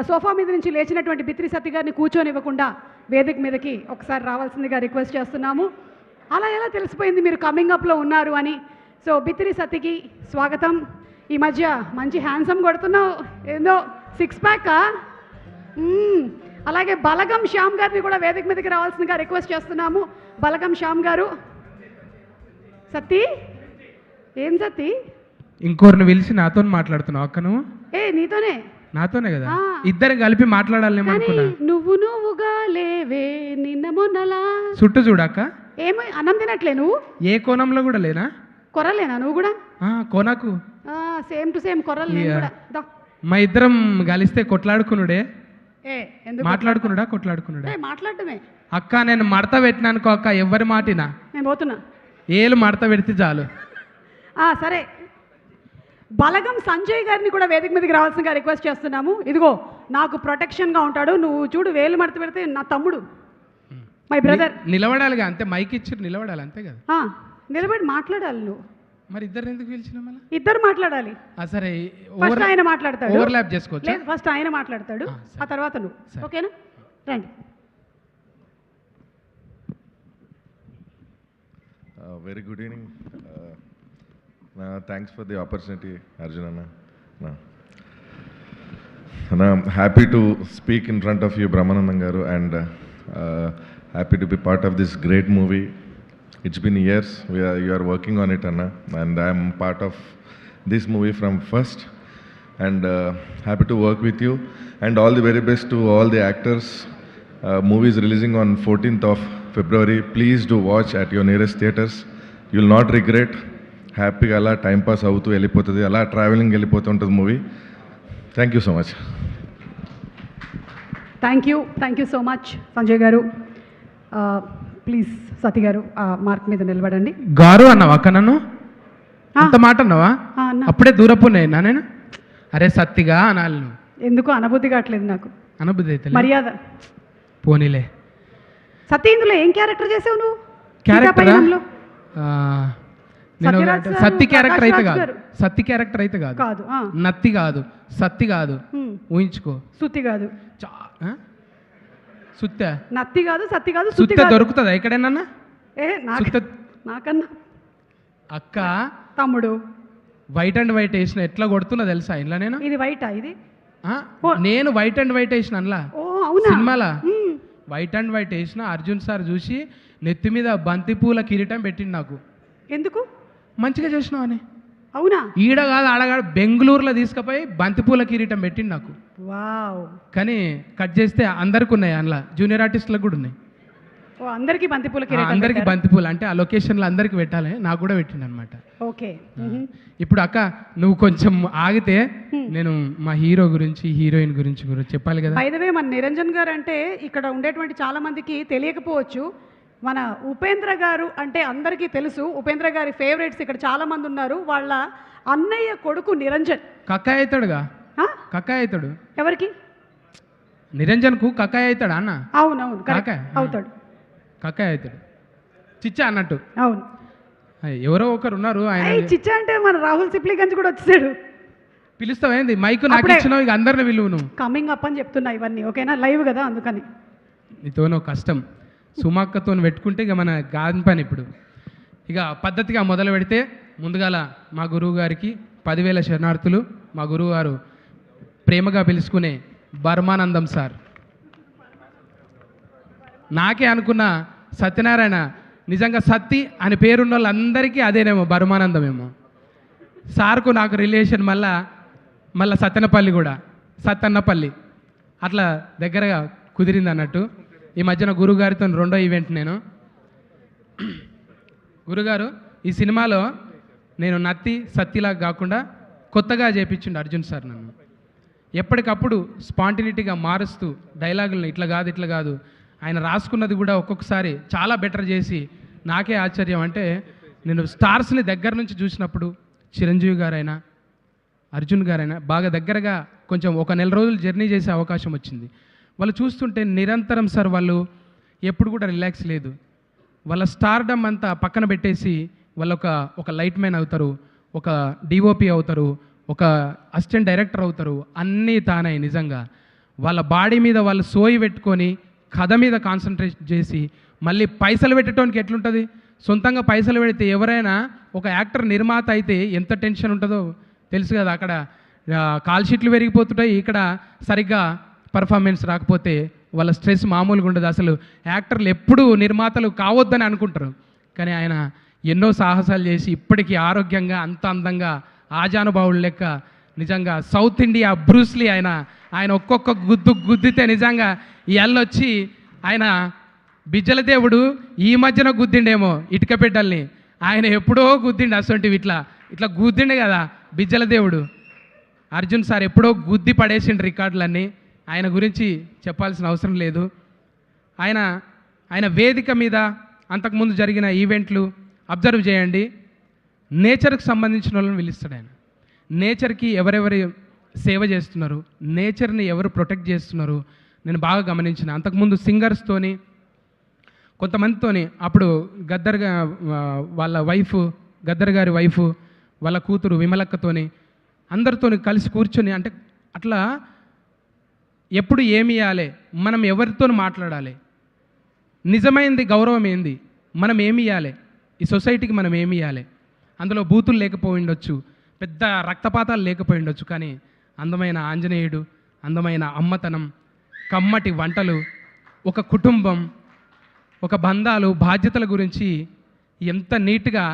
Sofa మీద నుంచి లేచినటువంటి బిత్రి సత్తి గారిని కూర్చొనివ్వకుండా వేదిక మీదకి ఒకసారి రావాల్సిందిగా రిక్వెస్ట్ చేస్తున్నాము. అలా ఎలా తెలిసిపోయింది మీరు కమింగ్ అప్లో ఉన్నారు అని? సో బిత్రి సత్తికి స్వాగతం. ఈ మధ్య మంచి హ్యాండ్సమ్ కొడుతున్నావు, ఏందో 6 ప్యాకా. అలాగే బలగం శ్యామ్ గారిని కూడా వేదిక మీదకి రావాల్సిందిగా రిక్వెస్ట్ చేస్తున్నాము. బలగం శ్యామ్ గారు. సత్తి, ఏం సత్తి ఇంకోరిని పిలిచి నాతో మాట్లాడుతున్నావు అక్క? నువ్వు నీతోనే నాతోనే కదా, ఇద్దరు కలిపి మాట్లాడాలేమో అనుకున్నా. నువ్వుగా లేవే నిన్న మొన్నలా. చుట్టూ చూడక్క, ఏమో అన్నం తినట్లే నువ్వు? ఏ కోణంలో కూడా లేనా? కొరలేనా నువ్వు కూడా? కోనకు సేమ్ టు సేమ్ కొరలు. మా ఇద్దరం కలిస్తే కొట్లాడుకున్నాడే. మాట్లాడుకున్నాడా? కొట్లాడుకున్నాడా? మాట్లాడటమే. అక్క నేను మడత పెట్టినానుకో అక్క, ఎవరి మాటినా నేను పోతున్నా. ఏలు మడత పెడితే చాలు. సరే, బలగం సంజయ్ గారిని కూడా వేదిక మీదకి రావాల్సిందిగా రిక్వెస్ట్ చేస్తున్నాము. ఇదిగో నాకు ప్రొటెక్షన్గా ఉంటాడు. నువ్వు చూడు, వేలు మడత పెడితే నా తమ్ముడు, మై బ్రదర్. నిలబడాలిగా అంతే, మైక్ ఇచ్చి నిలబడాలి అంతే కదా. నిలబడి మాట్లాడాలి నువ్వు. మరి ఇద్దరు ఎందుకు పిలిచినా? మళ్ళీ ఇద్దరు మాట్లాడాలి. సరే, ఫస్ట్ ఆయన మాట్లాడతాడు. ఓవర్లాప్ చేసుకోవచ్చు. ఫస్ట్ ఆయన మాట్లాడతాడు, ఆ తర్వాత నువ్వు. ఓకేనా? రండి. Very good evening. Thanks for the opportunity, Arjuna. I'm happy to speak in front of you, Brahmanandam Garu, and happy to be part of this great movie. It's been years you are working on it, Anna, and I'm part of this movie from first, and happy to work with you, and all the very best to all the actors. Movie is releasing on 14th of February. Please do watch at your nearest theaters. You'll not regret. హ్యాపీగా అలా timepass అవుతూ వెళ్ళిపోతుంది, అలా travelling వెళ్ళిపోతూ ఉంటుంది movie. Thank you so much. Thank you so much Sanjay గారు. Please సతీ గారు mark మీద నిలబడండి. గారు అన్నావా అక్క? నన్ను అంత మాట అన్నావా? అప్పుడే దూరపోయినా నేను. అరే సత్తిగా అనాలి. నువ్వు ఎందుకు అనబుద్ధి కావట్లేదు నాకు. అనబుద్ధి అయితే మర్యాద పోనీలే. సతీ, ఇందులో ఏం క్యారెక్టర్ చేసావు నువ్వు? క్యారెక్టర్ సత్తి క్యారెక్టర్ అయితే కాదు. సత్తి క్యారెక్టర్ అయితే కాదు. నత్తి కాదు, సత్తి కాదు. ఊహించుకో. సుత్తి కాదు, సుత్త. నత్తి కాదు, సత్తి కాదు. సుత్త దొరుకుతుందా ఎక్కడైనా? నాకన్నా అక్క తమ్ముడు వైట్ అండ్ వైట్ వేసిన ఎట్లా కొడుతున్నా తెలుసా ఇంట్లో నేను? ఇది వైటా? ఇది నేను వైట్ అండ్ వైట్ వేసిన అందులో సినిమాలా. వైట్ అండ్ వైట్ వేసిన అర్జున్ సార్ చూసి నెత్తి మీద బంతిపూల కిరీటం పెట్టిండు నాకు. ఎందుకు? మంచిగా చేసినావు అని. అవునా? ఈడ కాదు ఆడగాడు బెంగళూరులో తీసుకుపోయి బంతిపూల కిరీటం పెట్టిండు నాకు. వావ్. కానీ కట్ చేస్తే అందరికి ఉన్నాయి, అందులో జూనియర్ ఆర్టిస్టులకు కూడా ఉన్నాయి. అందరికి బంతిపూల కిరీటం. అందరికి బంతిపూలు అంటే ఆ లొకేషన్లో అందరికి పెట్టాలి, నాకు కూడా పెట్టిండు అనమాట. ఓకే. ఇప్పుడు అక్క నువ్వు కొంచెం ఆగితే నేను మా హీరో గురించి హీరోయిన్ గురించి కూడా చెప్పాలి కదా. బై ద వే, మన నిరంజన్ గారు అంటే ఇక్కడ ఉండేటువంటి చాలా మందికి తెలియకపోవచ్చు. మన ఉపేంద్ర గారు అంటే అందరికీ తెలుసు. ఉపేంద్ర గారి ఫేవరెట్స్ ఇక్కడ చాలా మంది ఉన్నారు. వాళ్ళ అన్నయ్య కొడుకు నిరంజన్. కక్కాయ అవుతాడుగా? కక్కాయ అవుతాడు. ఎవరికి? నిరంజన్కు కక్కాయ అవుతాడా అన్న? అవునవును, అవుతాడు. కక్కాయ అవుతాడు, చిచ్చా అన్నట్టు. అవును, ఎవరో ఒకరు ఉన్నారు ఆయన. చిచ్చా అంటే మన రాహుల్ సిప్లిగంజ్ కూడా వచ్చాడు. పిలుస్తావేంది? మైకు నాకు ఇచ్చినావు, ఇక అందరిని విలువ. నువ్వు కమింగ్ అప్ అని చెప్తున్నా ఇవన్నీ. ఓకేనా? లైవ్ కదా, అందుకని. నీతోనో కష్టం. సుమాక్కతో పెట్టుకుంటే ఇక మన గాని పని. ఇప్పుడు ఇక పద్ధతిగా మొదలు పెడితే ముందుగాల మా గురువు గారికి 10,000 శరణార్థులు. మా గురువు గారు ప్రేమగా పిలుచుకునే బర్మానందం సార్. నాకే అనుకున్న సత్యనారాయణ నిజంగా సత్తి అని పేరున్న వాళ్ళందరికీ అదేనేమో బర్మానందమేమో. సార్కు నాకు రిలేషన్ మళ్ళా సత్తెనపల్లి కూడా, సత్తన్నపల్లి అట్లా దగ్గరగా కుదిరింది అన్నట్టు. ఈ మధ్యన గురుగారితో 2వ ఈవెంట్. నేను గురుగారు ఈ సినిమాలో నేను నత్తి సత్తిలా కాకుండా కొత్తగా చేపించిండు అర్జున్ సార్ నన్ను. ఎప్పటికప్పుడు స్పాంటినిటీగా మారుస్తూ డైలాగులను ఇట్లా కాదు ఆయన రాసుకున్నది కూడా ఒక్కొక్కసారి చాలా బెటర్ చేసి నాకే ఆశ్చర్యం. అంటే నేను స్టార్స్ని దగ్గర నుంచి చూసినప్పుడు చిరంజీవి గారైనా అర్జున్ గారైనా బాగా దగ్గరగా కొంచెం ఒక నెల రోజులు జర్నీ చేసే అవకాశం వచ్చింది. వాళ్ళు చూస్తుంటే నిరంతరం సార్ వాళ్ళు ఎప్పుడు కూడా రిలాక్స్ లేదు. వాళ్ళ స్టార్డమ్ అంతా పక్కన పెట్టేసి వాళ్ళు ఒక లైట్ మ్యాన్ అవుతారు, ఒక డిఓపి అవుతారు, ఒక అసిస్టెంట్ డైరెక్టర్ అవుతారు, అన్నీ తానై నిజంగా వాళ్ళ బాడీ మీద వాళ్ళు సోయి పెట్టుకొని కథ మీద కాన్సన్ట్రేట్ చేసి మళ్ళీ పైసలు పెట్టడానికి ఎట్లుంటుంది? సొంతంగా పైసలు పెడితే ఎవరైనా ఒక యాక్టర్ నిర్మాత అయితే ఎంత టెన్షన్ ఉంటుందో తెలుసు కదా. అక్కడ కాల్ షీట్లు పెరిగిపోతుంటాయి, ఇక్కడ సరిగ్గా పర్ఫార్మెన్స్ రాకపోతే వాళ్ళ స్ట్రెస్ మామూలుగా ఉండదు. అసలు యాక్టర్లు ఎప్పుడూ నిర్మాతలు కావద్దని అనుకుంటారు, కానీ ఆయన ఎన్నో సాహసాలు చేసి ఇప్పటికీ ఆరోగ్యంగా అంత అందంగా ఆజానుభావులు లెక్క నిజంగా సౌత్ ఇండియా బ్రూస్లీ ఆయన ఒక్కొక్క గుద్దితే నిజంగా ఈ అల్లొచ్చి ఆయన బిజ్జల దేవుడు ఈ మధ్యన గుద్దిండేమో ఇటుక బిడ్డల్ని, ఆయన ఎప్పుడో గుద్దిండు అసొంటివి ఇట్లా గుద్దిండు కదా బిజ్జల దేవుడు. అర్జున్ సార్ ఎప్పుడో గుద్ది పడేసిండు రికార్డులన్నీ, ఆయన గురించి చెప్పాల్సిన అవసరం లేదు. ఆయన వేదిక మీద అంతకుముందు జరిగిన ఈవెంట్లు అబ్జర్వ్ చేయండి, నేచర్కి సంబంధించిన వాళ్ళని పిలుస్తాడు ఆయన. నేచర్కి ఎవరెవరు సేవ చేస్తున్నారు, నేచర్ని ఎవరు ప్రొటెక్ట్ చేస్తున్నారు నేను బాగా గమనించిన. అంతకుముందు సింగర్స్తోని కొంతమందితోని అప్పుడు వాళ్ళ వైఫ్ గద్దర్ గారి వైఫ్ వాళ్ళ కూతురు విమలక్కతోని అందరితోని కలిసి కూర్చొని అంటే అట్లా ఎప్పుడు ఏమి ఇవ్వాలి, మనం ఎవరితో మాట్లాడాలి, నిజమైంది గౌరవం ఏంది, మనం ఏమి ఇవ్వాలి, ఈ సొసైటీకి మనం ఏమి ఇవ్వాలి. అందులో బూతులు లేకపోయి ఉండొచ్చు, పెద్ద రక్తపాతాలు లేకపోయి ఉండొచ్చు, కానీ అందమైన ఆంజనేయుడు, అందమైన అమ్మతనం, కమ్మటి వంటలు, ఒక కుటుంబం, ఒక బంధాలు, బాధ్యతల గురించి ఎంత నీట్గా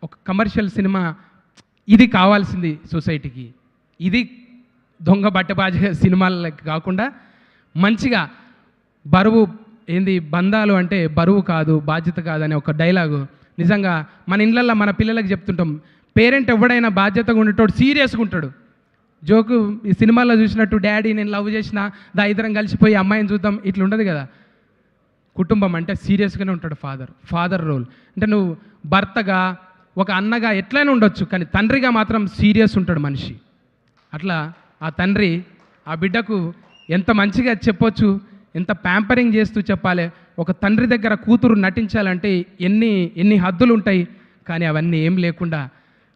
ఒక కమర్షియల్ సినిమా ఇది కావాల్సింది సొసైటీకి. ఇది దొంగ బట్టబాజ సినిమాలకి కాకుండా మంచిగా బరువు ఏంది, బంధాలు అంటే బరువు కాదు బాధ్యత కాదని ఒక డైలాగు నిజంగా మన ఇళ్ళల్లో మన పిల్లలకి చెప్తుంటాం. పేరెంట్ ఎవడైనా బాధ్యతగా ఉండేటోడు సీరియస్గా ఉంటాడు. జోకు ఈ సినిమాలో చూసినట్టు డాడీ నేను లవ్ చేసిన ఇద్దరం కలిసిపోయి అమ్మాయిని చూద్దాం ఇట్లా ఉండదు కదా. కుటుంబం అంటే సీరియస్గానే ఉంటాడు ఫాదర్ రోల్. అంటే నువ్వు భర్తగా ఒక అన్నగా ఎట్లయినా ఉండొచ్చు, కానీ తండ్రిగా మాత్రం సీరియస్ ఉంటాడు మనిషి. అట్లా ఆ తండ్రి ఆ బిడ్డకు ఎంత మంచిగా చెప్పొచ్చు, ఎంత ప్యాంపరింగ్ చేస్తూ చెప్పాలి. ఒక తండ్రి దగ్గర కూతురు నటించాలంటే ఎన్ని హద్దులు ఉంటాయి, కానీ అవన్నీ ఏం లేకుండా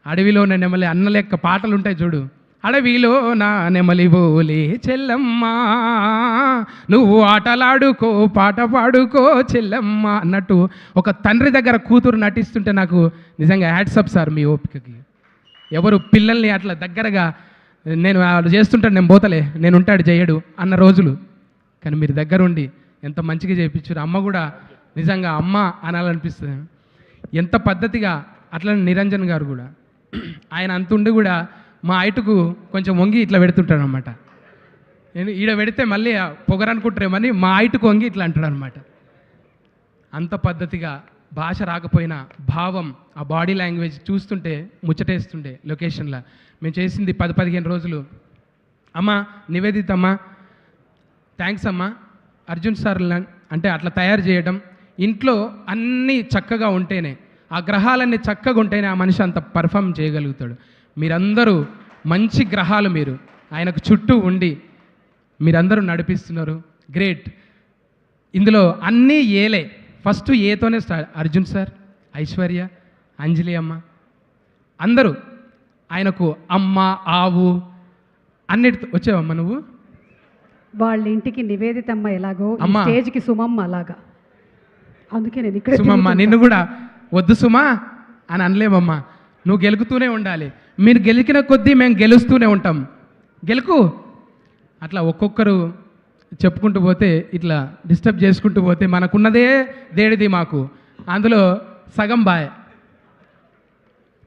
అడవిలోనే నెమలి అన్న లెక్క పాటలు ఉంటాయి చూడు. అడవిలో నా నెమలి బోలే చెల్లమ్మ, నువ్వు ఆటలాడుకో పాట పాడుకో చెల్లమ్మ అన్నట్టు ఒక తండ్రి దగ్గర కూతురు నటిస్తుంటే నాకు నిజంగా హ్యాట్సప్ సార్ మీ ఓపికకి. ఎవరు పిల్లల్ని అట్లా దగ్గరగా నేను వాళ్ళు చేస్తుంటాను నేను పోతలే నేను ఉంటాడు చేయడు అన్న రోజులు, కానీ మీరు దగ్గరుండి ఎంత మంచిగా చేయించారు. అమ్మ కూడా నిజంగా అమ్మ అనాలనిపిస్తుంది. ఎంత పద్ధతిగా అట్లా నిరంజన్ గారు కూడా ఆయన అంతుండి కూడా మా హైటుకు కొంచెం వంగి ఇట్లా పెడుతుంటాడు అనమాట. నేను ఈడ పెడితే మళ్ళీ పొగరనుకుంటారేమని మా హైటుకు వంగి ఇట్లా అంటాడు అనమాట. అంత పద్ధతిగా భాష రాకపోయినా భావం ఆ బాడీ లాంగ్వేజ్ చూస్తుంటే ముచ్చటేస్తుండే. లొకేషన్లో మేము చేసింది 10-15 రోజులు. అమ్మ నివేదిత అమ్మ థ్యాంక్స్ అమ్మ. అర్జున్ సార్ అంటే అట్లా తయారు చేయడం, ఇంట్లో అన్నీ చక్కగా ఉంటేనే ఆ గ్రహాలన్నీ చక్కగా ఉంటేనే ఆ మనిషి అంత పర్ఫామ్ చేయగలుగుతాడు. మీరందరూ మంచి గ్రహాలు, మీరు ఆయనకు చుట్టూ ఉండి మీరందరూ నడిపిస్తున్నారు. గ్రేట్. ఇందులో అన్నీ ఏలే, ఫస్ట్ ఏతోనే స్టార్ట్. అర్జున్ సార్, ఐశ్వర్య, అంజలి అమ్మ అందరూ ఆయనకు అమ్మ ఆవు అన్నిటితో వచ్చావమ్మ నువ్వు. వాళ్ళ ఇంటికి నివేదితమ్మ ఎలాగో ఈ అమ్మా. స్టేజ్కి సుమమ్మ అలాగా. అందుకే నేను ఇక్కడ సుమమ్మ నిన్ను కూడా వద్దు సుమా అని అనలేమమ్మా. నువ్వు గెలుకుతూనే ఉండాలి. మీరు గెలికిన కొద్దీ మేము గెలుస్తూనే ఉంటాం. గెలుకు అట్లా ఒక్కొక్కరు చెప్పుకుంటూ పోతే ఇట్లా డిస్టర్బ్ చేసుకుంటూ పోతే మనకున్నదే దేడిది మాకు, అందులో సగం బాయ్.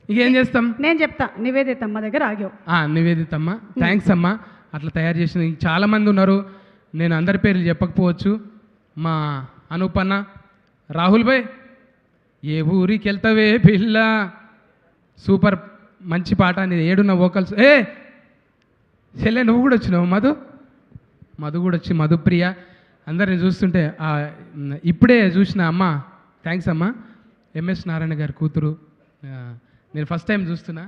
ఇక ఏం చేస్తాం? నేను చెప్తా నివేదితమ్మ దగ్గర ఆగావు. నివేదితమ్మ థ్యాంక్స్ అమ్మ. అట్లా తయారు చేసిన చాలామంది ఉన్నారు, నేను అందరి పేర్లు చెప్పకపోవచ్చు. మా అనూపన్న, రాహుల్ భాయ్ ఏ ఊరికి వెళ్తావే పిల్ల, సూపర్ మంచి పాట అనేది ఏడున్న వోకల్స్. చెల్లె నువ్వు కూడా వచ్చినావు. మధు కూడా వచ్చి, మధుప్రియ అందరిని చూస్తుంటే ఇప్పుడే చూసిన అమ్మ థ్యాంక్స్ అమ్మ. ఎంఎస్ నారాయణ గారి కూతురు, నేను ఫస్ట్ టైం చూస్తున్నా.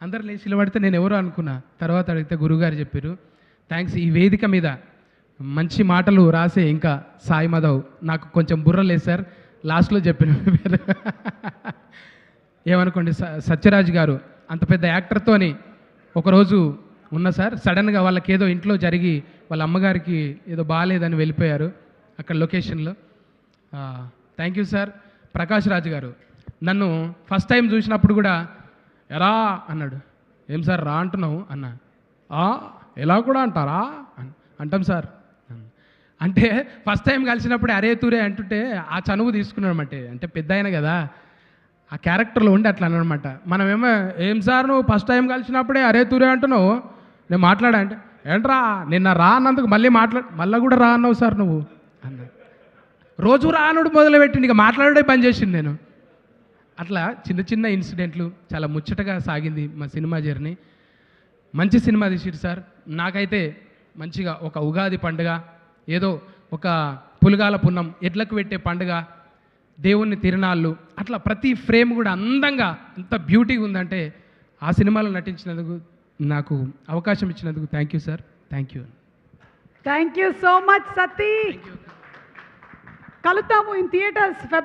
అందరు లేచిలో పడితే నేను ఎవరో అనుకున్నా, తర్వాత అడిగితే గురువుగారు చెప్పారు. థ్యాంక్స్. ఈ వేదిక మీద మంచి మాటలు రాసే ఇంకా సాయి మాధవ్ నాకు కొంచెం బుర్రలేదు సార్, లాస్ట్లో చెప్పిన పేరు ఏమనుకోండి. సత్యరాజ్ గారు అంత పెద్ద యాక్టర్తోని ఒకరోజు ఉన్నా సార్. సడన్గా వాళ్ళకి ఏదో ఇంట్లో జరిగి వాళ్ళ అమ్మగారికి ఏదో బాగాలేదని వెళ్ళిపోయారు అక్కడ లొకేషన్లో. Thank you sir. Prakash Raj గారు నన్ను ఫస్ట్ టైం చూసినప్పుడు కూడా ఎరా అన్నాడు. ఏం సార్ రా అంటున్నావు అన్నా. ఎలా కూడా అంటారా అంటాం సార్ అంటే ఫస్ట్ టైం కలిసినప్పుడు అరే తూరే అంటుంటే ఆ చనువు తీసుకున్నాడు అంటే పెద్ద అయినా కదా ఆ క్యారెక్టర్లో ఉండి అట్లా అనమాట. మనమేమో ఏం సార్ నువ్వు ఫస్ట్ టైం కలిసినప్పుడే అరే తూరే అంటున్నావు, నేను మాట్లాడా అంటే ఏంట్రా నిన్న రా అన్నందుకు మళ్ళీ కూడా రా అన్నావు సార్ నువ్వు అన్న. రోజు రానుడు మొదలుపెట్టింది, ఇక మాట్లాడే పని చేసింది నేను. అట్లా చిన్న చిన్న ఇన్సిడెంట్లు చాలా ముచ్చటగా సాగింది మా సినిమా జర్నీ. మంచి సినిమా తీసిరు సార్. నాకైతే మంచిగా ఒక ఉగాది పండుగ, ఏదో ఒక పులుగాల పున్నం, ఎడ్లకు పెట్టే పండుగ, దేవుణ్ణి తిరునాళ్ళు, అట్లా ప్రతి ఫ్రేమ్ కూడా అందంగా ఎంత బ్యూటీగా ఉందంటే ఆ సినిమాలో నటించినందుకు నాకు అవకాశం ఇచ్చినందుకు thank you sir. Thank you. Thank you so much Sathi. కలుద్దాము ఇన్ థియేటర్స్ ఫిబ్రవరి